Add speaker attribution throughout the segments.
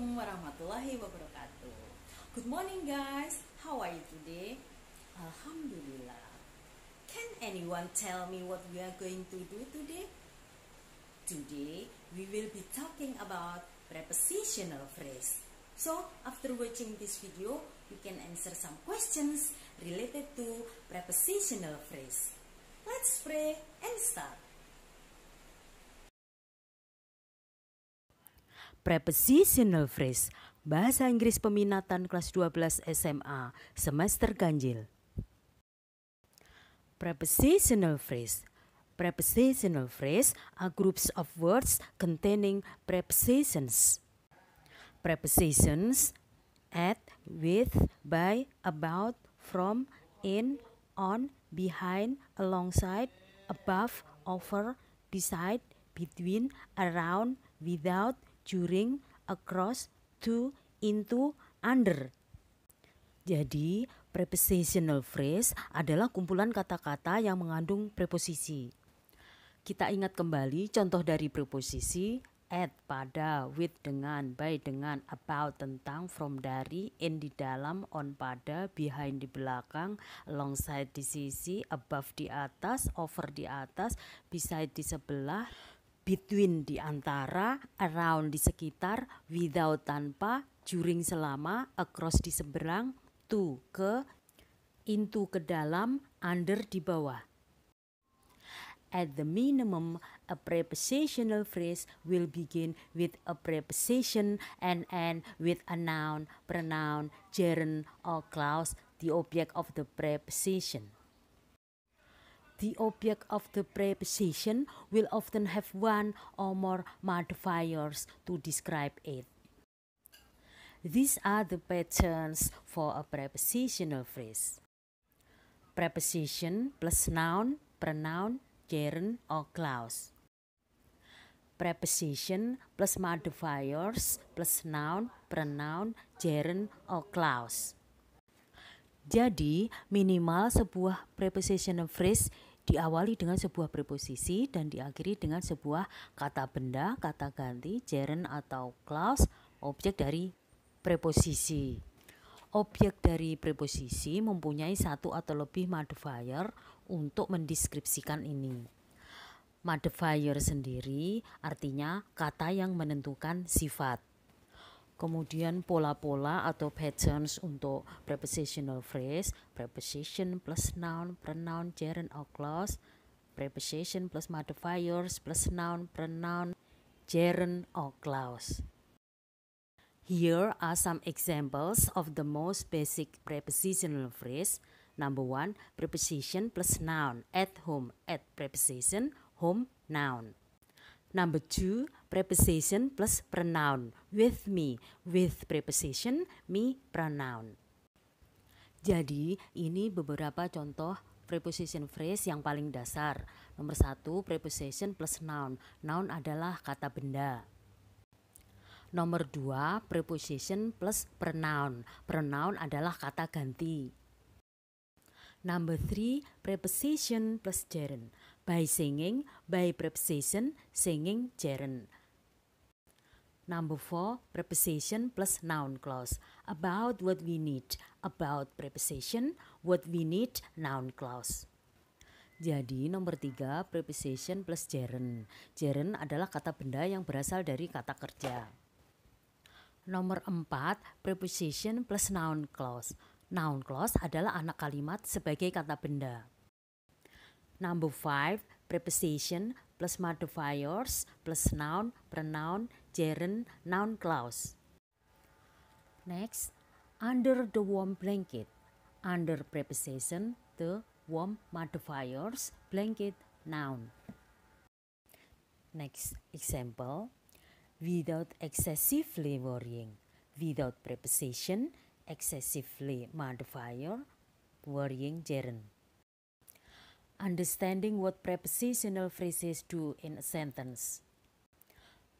Speaker 1: Assalamualaikum warahmatullahi wabarakatuh. Good morning guys, how are you today? Alhamdulillah. Can anyone tell me what we are going to do today? Today we will be talking about prepositional phrase. So after watching this video, you can answer some questions related to prepositional phrase. Let's pray and start.
Speaker 2: Prepositional phrase, bahasa Inggris peminatan kelas 12 SMA, semester ganjil. Prepositional phrase. Prepositional phrase are groups of words containing prepositions. Prepositions at, with, by, about, from, in, on, behind, alongside, above, over, beside, between, around, without, during, across, to, into, under. Jadi, prepositional phrase adalah kumpulan kata-kata yang mengandung preposisi. Kita ingat kembali contoh dari preposisi: at pada, with dengan, by dengan, about tentang, from dari, in di dalam, on pada, behind di belakang, alongside di sisi, above di atas, over di atas, beside di sebelah, between di antara, around di sekitar, without tanpa, during selama, across di seberang, to ke, into ke dalam, under di bawah. At the minimum, a prepositional phrase will begin with a preposition and end with a noun, pronoun, gerund, or clause, the object of the preposition. The object of the preposition will often have one or more modifiers to describe it. These are the patterns for a prepositional phrase. Preposition plus noun, pronoun, gerund, or clause. Preposition plus modifiers plus noun, pronoun, gerund, or clause. Jadi, minimal sebuah prepositional phrase diawali dengan sebuah preposisi dan diakhiri dengan sebuah kata benda, kata ganti, gerund atau clause, objek dari preposisi. Objek dari preposisi mempunyai satu atau lebih modifier untuk mendeskripsikan ini. Modifier sendiri artinya kata yang menentukan sifat. Kemudian pola-pola atau patterns untuk prepositional phrase: preposition plus noun, pronoun, gerund, or clause, preposition plus modifiers plus noun, pronoun, gerund, or clause. Here are some examples of the most basic prepositional phrase. Number 1, preposition plus noun, at home, at preposition, home, noun. Number 2, preposition plus pronoun, with me, with preposition, me, pronoun. Jadi, ini beberapa contoh preposition phrase yang paling dasar. Nomor 1, preposition plus noun. Noun adalah kata benda. Nomor 2, preposition plus pronoun. Pronoun adalah kata ganti. Number 3, preposition plus gerund. By singing, by preposition, singing, gerund. Number 4, preposition plus noun clause. About what we need, about preposition, what we need, noun clause. Jadi nomor 3, preposition plus gerund. Gerund adalah kata benda yang berasal dari kata kerja. Nomor 4, preposition plus noun clause. Noun clause adalah anak kalimat sebagai kata benda. Number 5, preposition plus modifiers plus noun, pronoun, gerund, noun clause. Next, under the warm blanket. Under preposition, the, warm, modifiers, blanket, noun. Next example, without excessively worrying. Without preposition, excessively modifier, worrying, gerund. Understanding what prepositional phrases do in a sentence.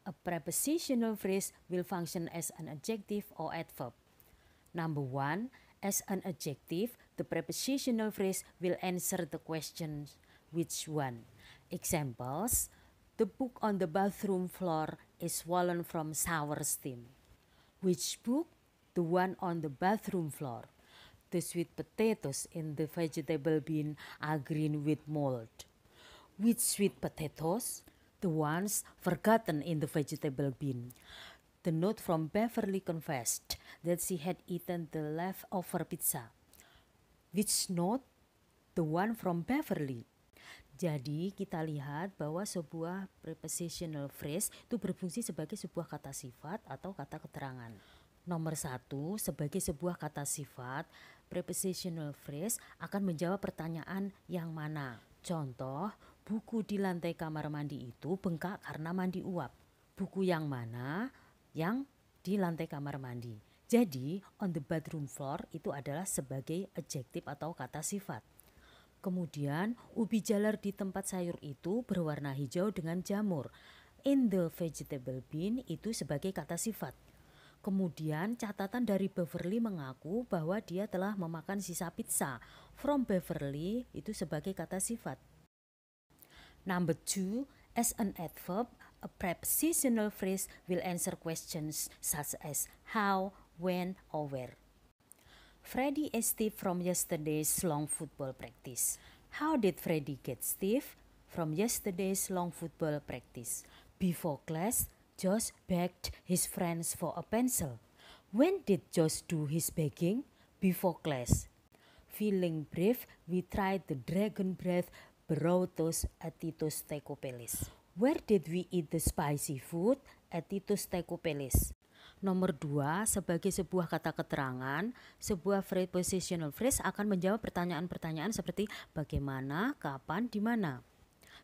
Speaker 2: A prepositional phrase will function as an adjective or adverb. Number 1, as an adjective, the prepositional phrase will answer the question, which one? Examples: the book on the bathroom floor is swollen from shower steam. Which book? The one on the bathroom floor. The sweet potatoes in the vegetable bin are green with mold. Which sweet potatoes? The ones forgotten in the vegetable bin. The note from Beverly confessed that she had eaten the leftover pizza. Which note? The one from Beverly. Jadi kita lihat bahwa sebuah prepositional phrase itu berfungsi sebagai sebuah kata sifat atau kata keterangan. Nomor 1, sebagai sebuah kata sifat, prepositional phrase akan menjawab pertanyaan yang mana. Contoh, buku di lantai kamar mandi itu bengkak karena mandi uap. Buku yang mana? Yang di lantai kamar mandi. Jadi, on the bathroom floor itu adalah sebagai adjektif atau kata sifat. Kemudian, ubi jalar di tempat sayur itu berwarna hijau dengan jamur. In the vegetable bin itu sebagai kata sifat. Kemudian, catatan dari Beverly mengaku bahwa dia telah memakan sisa pizza. From Beverly itu sebagai kata sifat. Number 2, as an adverb, a prepositional phrase will answer questions such as how, when, or where. Freddie is stiff from yesterday's long football practice. How did Freddie get stiff? From yesterday's long football practice. Before class, Josh begged his friends for a pencil. When did Josh do his begging? Before class. Feeling brave, we tried the dragon breath burritos at Tito's Taco Palace. Where did we eat the spicy food? At Tito's Taco Palace. Nomor 2, sebagai sebuah kata keterangan, sebuah prepositional phrase akan menjawab pertanyaan-pertanyaan seperti bagaimana, kapan, di mana.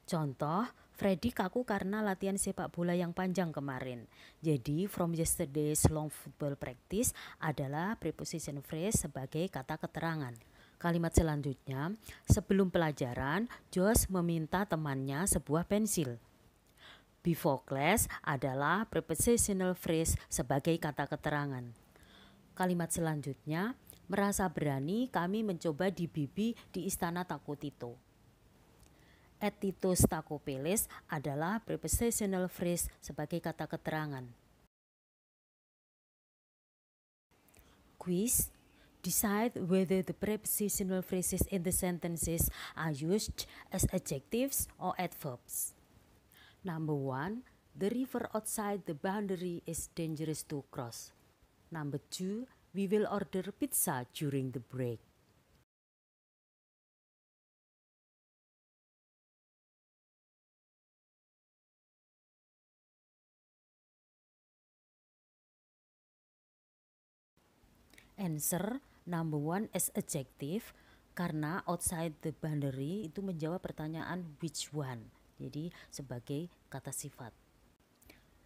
Speaker 2: Contoh, Freddy kaku karena latihan sepak bola yang panjang kemarin. Jadi, from yesterday's long football practice adalah preposition phrase sebagai kata keterangan. Kalimat selanjutnya, sebelum pelajaran, Josh meminta temannya sebuah pensil. Before class adalah prepositional phrase sebagai kata keterangan. Kalimat selanjutnya, merasa berani kami mencoba di Bibi di Istana Taco Tito. At Tito's Taco Palace adalah prepositional phrase sebagai kata keterangan. Quiz. Decide whether the prepositional phrases in the sentences are used as adjectives or adverbs. Number 1, the river outside the boundary is dangerous to cross. Number 2, we will order pizza during the break. Answer, number 1 as adjective, karena outside the boundary itu menjawab pertanyaan which one. Jadi sebagai kata sifat.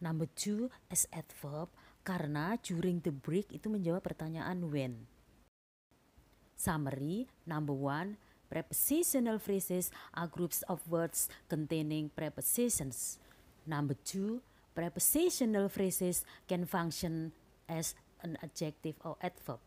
Speaker 2: Number 2 as adverb, karena during the break itu menjawab pertanyaan when. Summary, number 1, prepositional phrases are groups of words containing prepositions. Number 2, prepositional phrases can function as an adjective or adverb.